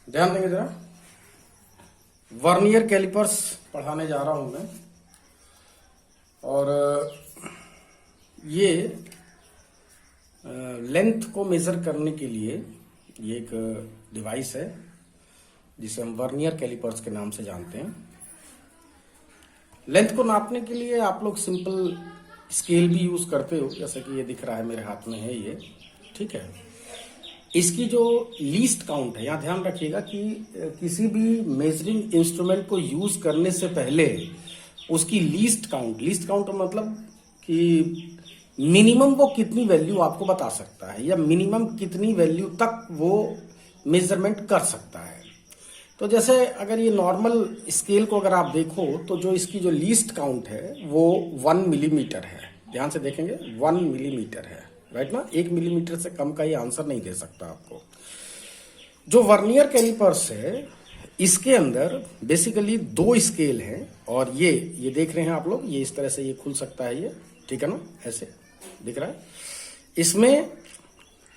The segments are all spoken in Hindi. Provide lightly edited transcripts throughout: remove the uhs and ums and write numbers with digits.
ध्यान देंगे जरा। वर्नियर कैलिपर्स पढ़ाने जा रहा हूं मैं, और ये लेंथ को मेजर करने के लिए ये एक डिवाइस है जिसे हम वर्नियर कैलिपर्स के नाम से जानते हैं। लेंथ को नापने के लिए आप लोग सिंपल स्केल भी यूज करते हो, जैसे कि ये दिख रहा है मेरे हाथ में है ये, ठीक है। इसकी जो लीस्ट काउंट है, यहाँ ध्यान रखिएगा कि किसी भी मेजरिंग इंस्ट्रूमेंट को यूज करने से पहले उसकी लीस्ट काउंट मतलब कि मिनिमम वो कितनी वैल्यू आपको बता सकता है या मिनिमम कितनी वैल्यू तक वो मेजरमेंट कर सकता है। तो जैसे अगर ये नॉर्मल स्केल को अगर आप देखो तो जो इसकी जो लीस्ट काउंट है वो 1 मिलीमीटर है। ध्यान से देखेंगे 1 मिलीमीटर है, राइट ना। 1 मिलीमीटर से कम का ये आंसर नहीं दे सकता आपको। जो वर्नियर कैलिपर्स है इसके अंदर बेसिकली 2 स्केल हैं, और ये देख रहे हैं आप लोग, ये इस तरह से ये खुल सकता है, ये ठीक है ना, ऐसे दिख रहा है। इसमें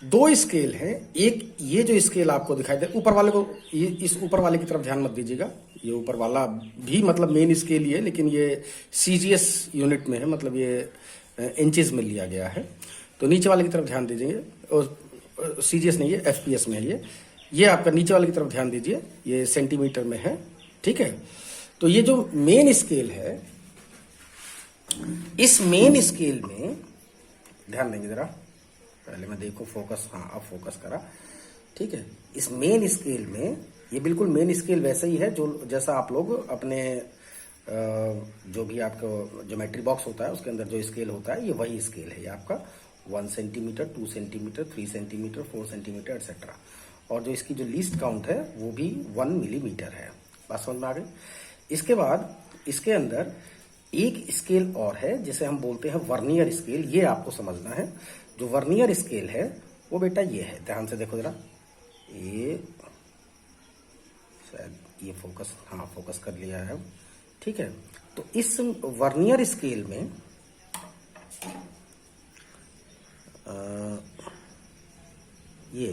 2 स्केल हैं। एक ये जो स्केल आपको दिखाई दे, ऊपर वाले को, ये इस ऊपर वाले की तरफ ध्यान मत दीजिएगा, ये ऊपर वाला भी मतलब मेन स्केल ही है, लेकिन ये सीजीएस यूनिट में है, मतलब ये इंचेस में लिया गया है। तो नीचे वाले की तरफ ध्यान दीजिए, और सीजीएस नहीं है, एफपीएस में है ये आपका नीचे वाले की तरफ ध्यान दीजिए, ये सेंटीमीटर में है, ठीक है। तो ये जो मेन स्केल है, इस मेन स्केल में ध्यान देंगे जरा, पहले मैं देखो फोकस, हाँ अब फोकस करा, ठीक है। इस मेन स्केल में, ये बिल्कुल मेन स्केल वैसे ही है जो जैसा आप लोग अपने जो भी आपका ज्योमेट्री बॉक्स होता है उसके अंदर जो स्केल होता है, ये वही स्केल है। ये आपका 1 centimetre, 2 centimetre, 3 centimetre, 4 centimetre etcetera. और जो इसकी जो लीस्ट काउंट है वो भी 1 मिलीमीटर है। बात समझ में आ गई। इसके बाद इसके अंदर एक स्केल और है जिसे हम बोलते हैं वर्नियर स्केल। ये आपको समझना है। जो वर्नियर स्केल है वो बेटा ये है, ध्यान से देखो जरा, ये शायद ये फोकस, हाँ फोकस कर लिया है, ठीक है। तो इस वर्नियर स्केल में ये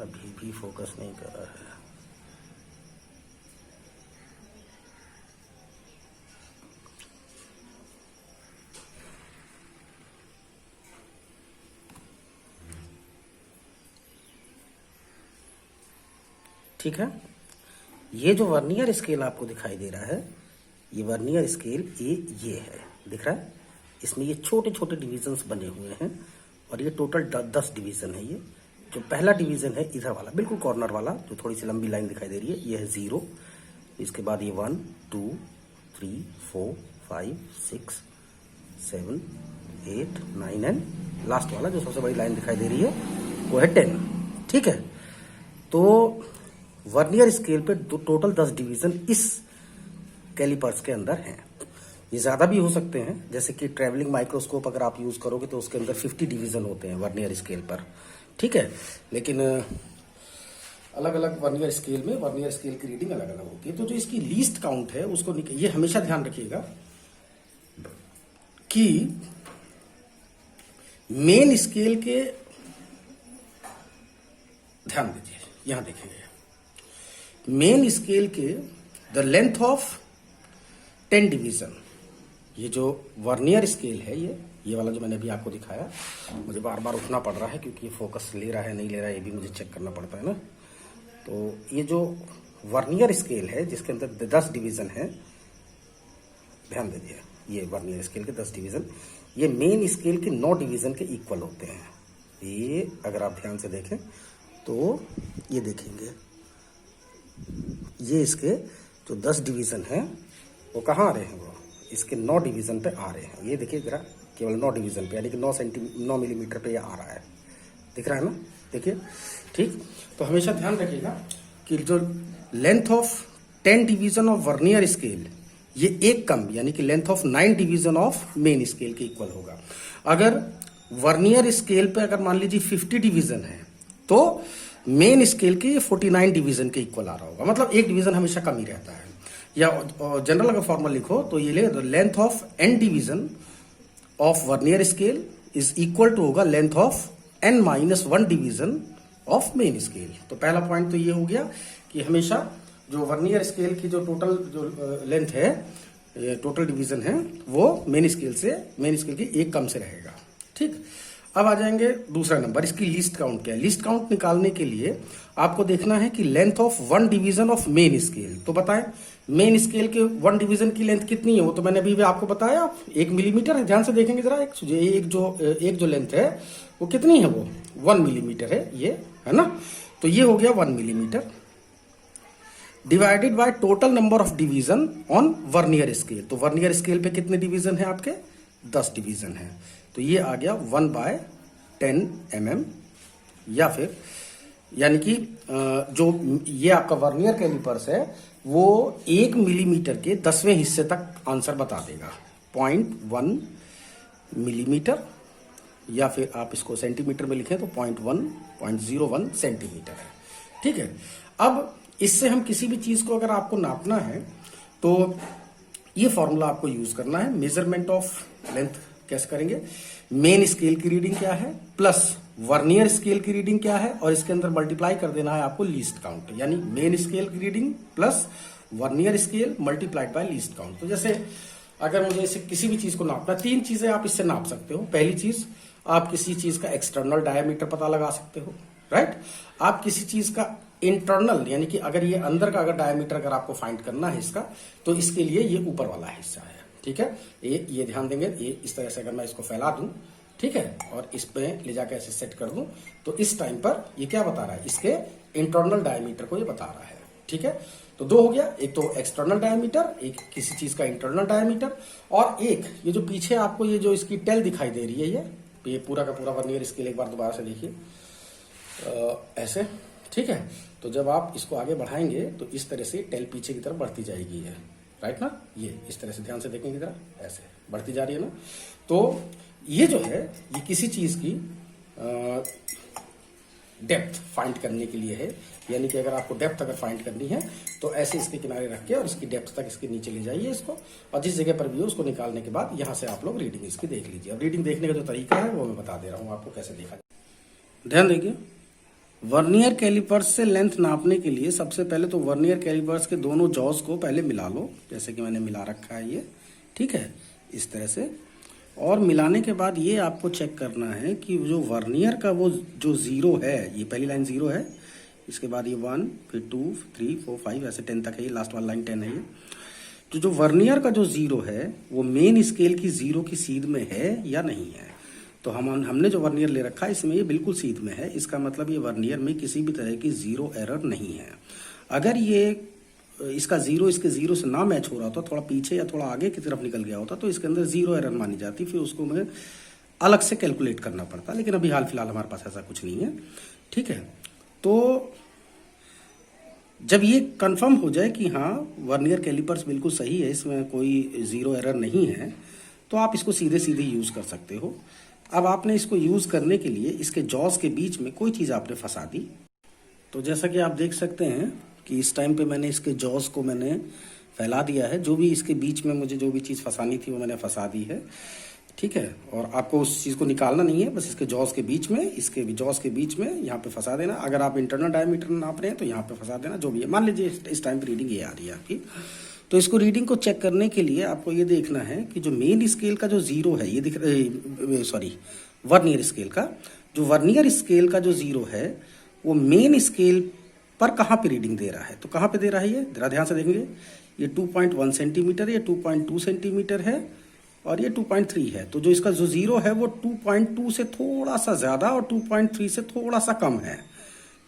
अभी भी फोकस नहीं कर रहा है, ठीक है। ये जो वर्नियर स्केल आपको दिखाई दे रहा है, ये वर्नियर स्केल ये है, दिख रहा है। इसमें ये छोटे छोटे डिविजन्स बने हुए हैं, और ये टोटल 10 डिवीजन है। ये जो पहला डिवीजन है इधर वाला, बिल्कुल कॉर्नर वाला, जो थोड़ी सी लंबी लाइन दिखाई दे रही है, ये है 0। इसके बाद ये 1 2 3 4 5 6 7 8 9 एंड लास्ट वाला जो सबसे बड़ी लाइन दिखाई दे रही है वो है 10, ठीक है। तो वर्नियर स्केल पे टोटल 10 डिवीजन इस कैलिपर्स के अंदर हैं। ये ज्यादा भी हो सकते हैं, जैसे कि ट्रैवलिंग माइक्रोस्कोप अगर आप यूज करोगे तो उसके अंदर 50 डिवीजन होते हैं वर्नियर स्केल पर, ठीक है। लेकिन अलग अलग वर्नियर स्केल में वर्नियर स्केल की रीडिंग अलग अलग होती है। तो जो इसकी लीस्ट काउंट है उसको ये हमेशा ध्यान रखिएगा कि मेन स्केल के, ध्यान दीजिए यहां देखेंगे, मेन स्केल के द लेंथ ऑफ 10 डिवीजन, ये जो वर्नियर स्केल है, ये वाला जो मैंने अभी आपको दिखाया, मुझे बार बार उठना पड़ रहा है क्योंकि ये फोकस ले रहा है नहीं ले रहा है, ये भी मुझे चेक करना पड़ता है ना। तो ये जो वर्नियर स्केल है जिसके अंदर 10 डिवीजन है, ध्यान दीजिए, ये वर्नियर स्केल के 10 डिवीजन, ये मेन स्केल के 9 डिवीजन के इक्वल होते हैं। ये अगर आप ध्यान से देखें तो ये देखेंगे, ये इसके जो 10 डिवीजन है वो कहाँ आ रहे हैं, वो इसके 9 डिवीजन पे आ रहे हैं। ये देखिए जरा, केवल 9 डिवीजन पे, यानी कि 9 मिलीमीटर पे ये आ रहा है, दिख रहा है ना, देखिए, ठीक। तो हमेशा ध्यान रखिएगा कि जो length of 10 division of vernier scale, ये एक कम, यानी कि length of 9 division of main scale के इक्वल होगा। अगर वर्नियर स्केल पे अगर मान लीजिए 50 डिवीजन है तो मेन स्केल के 49 डिवीजन के इक्वल आ रहा होगा, मतलब एक डिवीजन हमेशा कम ही रहता है। या जनरल अगर फॉर्मूला लिखो तो ये ले, length of n division of vernier scale is equal to होगा length of n-1 division of main scale. तो पहला पॉइंट तो ये हो गया कि हमेशा जो वर्नियर स्केल की जो टोटल जो लेंथ है, टोटल डिवीजन है, वो मेन स्केल की एक कम से रहेगा। ठीक, अब आ जाएंगे दूसरा नंबर, इसकी लीस्ट काउंट क्या है। लीस्ट काउंट निकालने के लिए आपको देखना है कि length of one division of main scale. तो बताएं मेन स्केल के वन डिवीजन की लेंथ कितनी है, वो तो मैंने अभी भी आपको बताया 1 मिलीमीटर है। ध्यान से देखेंगे जरा, एक जो लेंथ है वो कितनी है, वो 1 मिलीमीटर है, ये है ना। तो ये हो गया 1 millimetre divided by total number of division on vernier scale. तो वर्नियर स्केल पे कितने डिवीजन है आपके, 10 डिवीजन है। तो ये आ गया 1/10 mm, या फिर यानी कि जो ये आपका वर्नियर कैलिपर्स है वो 1 मिलीमीटर के 10वें हिस्से तक आंसर बता देगा, 0.1 मिलीमीटर, या फिर आप इसको सेंटीमीटर में लिखें तो 0.01 सेंटीमीटर है। ठीक है, अब इससे हम किसी भी चीज को अगर आपको नापना है तो ये फॉर्मूला आपको यूज करना है। मेजरमेंट ऑफ लेंथ कैसे करेंगे, मेन स्केल की रीडिंग क्या है प्लस वर्नियर स्केल की रीडिंग क्या है, और इसके अंदर मल्टीप्लाई कर देना है आपको लीस्ट काउंट, यानी मेन स्केल की reading plus vernier scale multiplied by least count. तो जैसे अगर मुझे इसे किसी भी चीज को नापना, 3 चीजें आप इससे नाप सकते हो। पहली चीज, आप किसी चीज का एक्सटर्नल डायमीटर पता लगा सकते हो, राइट। आप किसी चीज का इंटरनल, यानी कि अगर ये अंदर का अगर डायमीटर अगर आपको फाइंड करना है इसका, तो इसके लिए ये ऊपर वाला हिस्सा है। ठीक है, ये ध्यान देंगे, ये इस तरह से अगर मैं इसको फैला दूं, ठीक है, और इस पे ले जाकर ऐसे सेट कर दूं, तो इस टाइम पर ये क्या बता रहा है, इसके इंटरनल डायमीटर को ये बता रहा है। ठीक है, तो 2 हो गया, एक तो एक्सटर्नल डायमीटर, एक किसी चीज का इंटरनल डायमीटर, और एक ये जो पीछे आपको ये जो इसकी टेल दिखाई दे रही है, ये पूरा का पूरा वर्नियर स्केल एक बार दोबारा से देखिए ऐसे। ठीक है, तो जब आप इसको आगे बढ़ाएंगे तो इस तरह से टेल पीछे की तरफ बढ़ती जाएगी, है राइट ना, ये इस तरह से ध्यान से देखेंगे जरा, ऐसे बढ़ती जा रही है ना। तो ये जो है ये किसी चीज की डेप्थ फाइंड करने के लिए है, यानी कि अगर आपको डेप्थ अगर फाइंड करनी है तो ऐसे इसके किनारे रख के और इसकी डेप्थ तक इसके नीचे ले जाइए इसको, और जिस जगह पर भी हो उसको निकालने के बाद यहां से आप लोग रीडिंग इसकी देख लीजिए। अब रीडिंग देखने का जो तरीका है वो मैं बता दे रहा हूं आपको कैसे देखा जाए। ध्यान देखिए, वर्नियर कैलिपर्स से लेंथ नापने के लिए सबसे पहले तो वर्नियर कैलिपर्स के दोनों जॉज को पहले मिला लो, जैसे कि मैंने मिला रखा है ये, ठीक है, इस तरह से। और मिलाने के बाद ये आपको चेक करना है कि जो वर्नियर का वो जो 0 है, ये पहली लाइन 0 है, इसके बाद ये 1, फिर 2, 3, 4, 5 ऐसे 10 तक है, ये लास्ट वाली लाइन 10 है ये। तो जो वर्नियर का जो 0 है वो मेन स्केल की 0 की सीध में है या नहीं है। तो हमने जो वर्नियर ले रखा है इसमें ये बिल्कुल सीध में है, इसका मतलब ये वर्नियर में किसी भी तरह की 0 एरर नहीं है। अगर ये इसका 0 इसके 0 से ना मैच हो रहा होता, थोड़ा पीछे या थोड़ा आगे की तरफ निकल गया होता, तो इसके अंदर 0 एरर मानी जाती, फिर उसको मुझे अलग से कैलकुलेट करना पड़ता। लेकिन अभी हाल फिलहाल हमारे पास ऐसा कुछ नहीं है। ठीक है, तो जब ये कंफर्म हो जाए कि हाँ वर्नियर कैलिपर्स बिल्कुल सही है, इसमें कोई 0 एरर नहीं है, तो आप इसको सीधे सीधे यूज कर सकते हो। अब आपने इसको यूज करने के लिए इसके जॉज के बीच में कोई चीज आपने फंसा दी। तो जैसा कि आप देख सकते हैं कि इस टाइम पे मैंने इसके जॉज को मैंने फैला दिया है, जो भी इसके बीच में मुझे जो भी चीज फंसानी थी वो मैंने फंसा दी है। ठीक है, और आपको उस चीज को निकालना नहीं है, बस इसके जॉज के बीच में, इसके जॉज के बीच में यहाँ पे फंसा देना। अगर आप इंटरनल डायमीटर नाप रहे हैं तो यहाँ पे फंसा देना, जो भी है। मान लीजिए इस टाइम पे रीडिंग ये आ रही है आपकी, तो इसको रीडिंग को चेक करने के लिए आपको ये देखना है कि जो मेन स्केल का जो 0 है, ये दिख रहा, सॉरी वर्नियर स्केल का, जो वर्नियर स्केल का जो 0 है वो मेन स्केल पर कहाँ पे रीडिंग दे रहा है। तो कहाँ पे दे रहा है, ये जरा ध्यान से देखेंगे, ये 2.1 सेंटीमीटर, ये 2.2 सेंटीमीटर है, और ये 2.3 है। तो जो इसका जो 0 है वो 2.2 से थोड़ा सा ज्यादा और 2.3 से थोड़ा सा कम है।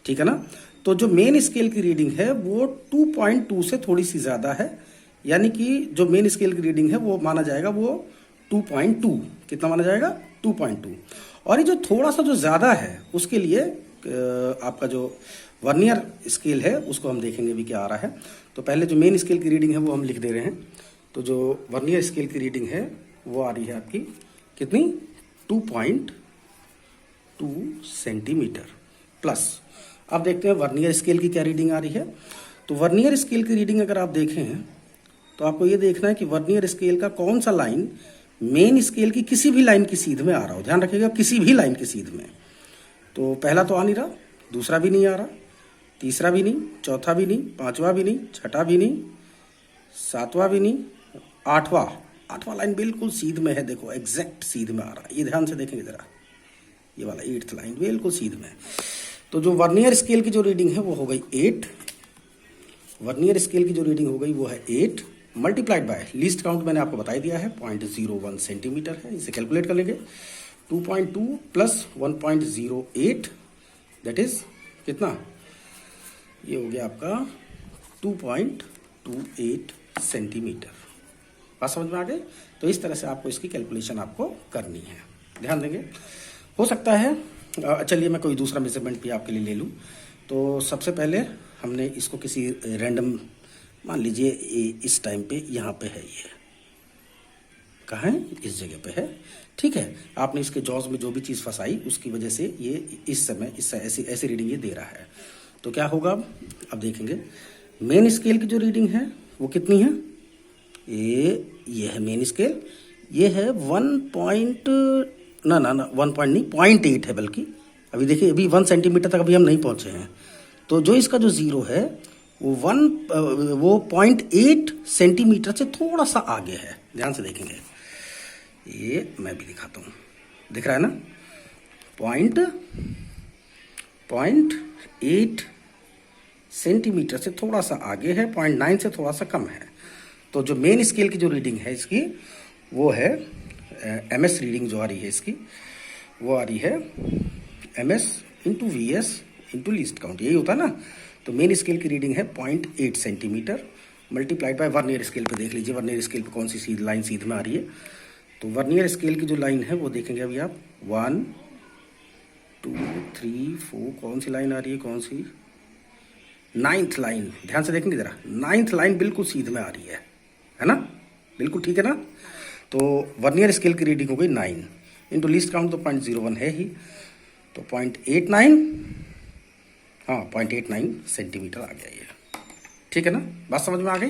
ठीक है ना, तो जो मेन स्केल की रीडिंग है वो 2.2 से थोड़ी सी ज्यादा है, यानी कि जो मेन स्केल की रीडिंग है वो माना जाएगा वो 2.2, कितना माना जाएगा 2.2। और ये जो थोड़ा सा जो ज्यादा है उसके लिए आपका जो वर्नियर स्केल है उसको हम देखेंगे भी क्या आ रहा है। तो पहले जो मेन स्केल की रीडिंग है वो हम लिख दे रहे हैं। तो जो वर्नियर स्केल की रीडिंग है वो आ रही है आपकी कितनी, 2.2 सेंटीमीटर प्लस। अब देखते हैं वर्नियर स्केल की क्या रीडिंग आ रही है। तो वर्नियर स्केल की रीडिंग अगर आप देखें तो आपको ये देखना है कि वर्नियर स्केल का कौन सा लाइन मेन स्केल की किसी भी लाइन की सीध में आ रहा हो। ध्यान रखिएगा, किसी भी लाइन की सीध में। तो पहला तो आ नहीं रहा, दूसरा भी नहीं आ रहा, तीसरा भी नहीं, चौथा भी नहीं, पांचवा भी नहीं, छठा भी नहीं, सातवां भी नहीं, आठवां लाइन बिल्कुल सीध में है, देखो एग्जैक्ट सीध में आ रहा है, ये ध्यान से देखेंगे जरा, ये वाला 8th लाइन बिल्कुल सीध में। तो जो वर्नियर स्केल की जो रीडिंग है वो हो गई 8, वर्नियर स्केल की जो रीडिंग हो गई वो है 8 मल्टीप्लाइड बाय लीस्ट काउंट मैंने आपको बता दिया है 0.01 सेंटीमीटर है, इसे कैलकुलेट कर लेंगे। 2.2 प्लस 1.08 दैट इज कितना, ये हो गया आपका 2.28 सेंटीमीटर। बात समझ में आ गई? तो इस तरह से आपको इसकी कैलकुलेशन आपको करनी है, ध्यान देंगे। हो सकता है चलिए मैं कोई दूसरा मेजरमेंट भी आपके लिए ले लूँ। तो सबसे पहले हमने इसको किसी रैंडम, मान लीजिए इस टाइम पे यहाँ पे है, ये कहाँ है, इस जगह पे है, ठीक है। आपने इसके जॉज में जो भी चीज़ फंसाई उसकी वजह से ये इस समय ऐसी रीडिंग ये दे रहा है। तो क्या होगा अब देखेंगे, मेन स्केल की जो रीडिंग है वो कितनी है, ये है मेन स्केल, ये है 0.8 है, बल्कि अभी देखिए अभी 1 सेंटीमीटर तक अभी हम नहीं पहुंचे हैं। तो जो इसका जो जीरो है वो 0.8 सेंटीमीटर से थोड़ा सा आगे है, ध्यान से देखेंगे, ये मैं भी दिखाता हूँ, दिख रहा है ना, 0.8 सेंटीमीटर से थोड़ा सा आगे है, 0.9 से थोड़ा सा कम है। तो जो मेन स्केल की जो रीडिंग है इसकी वो है MS रीडिंग जो आ रही है इसकी, वो आ रही है MS into VS into least count, यही होता है ना। तो मेन स्केल की रीडिंग है 0.8 centimetre multiplied by vernier scale पे, देख लीजिए वर्नियर स्केल पे कौन सी लाइन सीध में आ रही है। तो वर्नियर स्केल की जो लाइन है वो देखेंगे अभी आप, 1 2 3 4, कौन सी लाइन आ रही है, कौन सी, 9th लाइन, ध्यान से देखेंगे जरा, 9th लाइन बिल्कुल सीध में आ रही है ना, बिल्कुल ठीक है ना। तो वर्नियर स्केल की रीडिंग हो गई 9 इंटू लीस्ट काउंट तो 0.01 है ही, तो 0.89, हाँ 0.89 सेंटीमीटर आ गया ये, ठीक है ना। बात समझ में आ गई?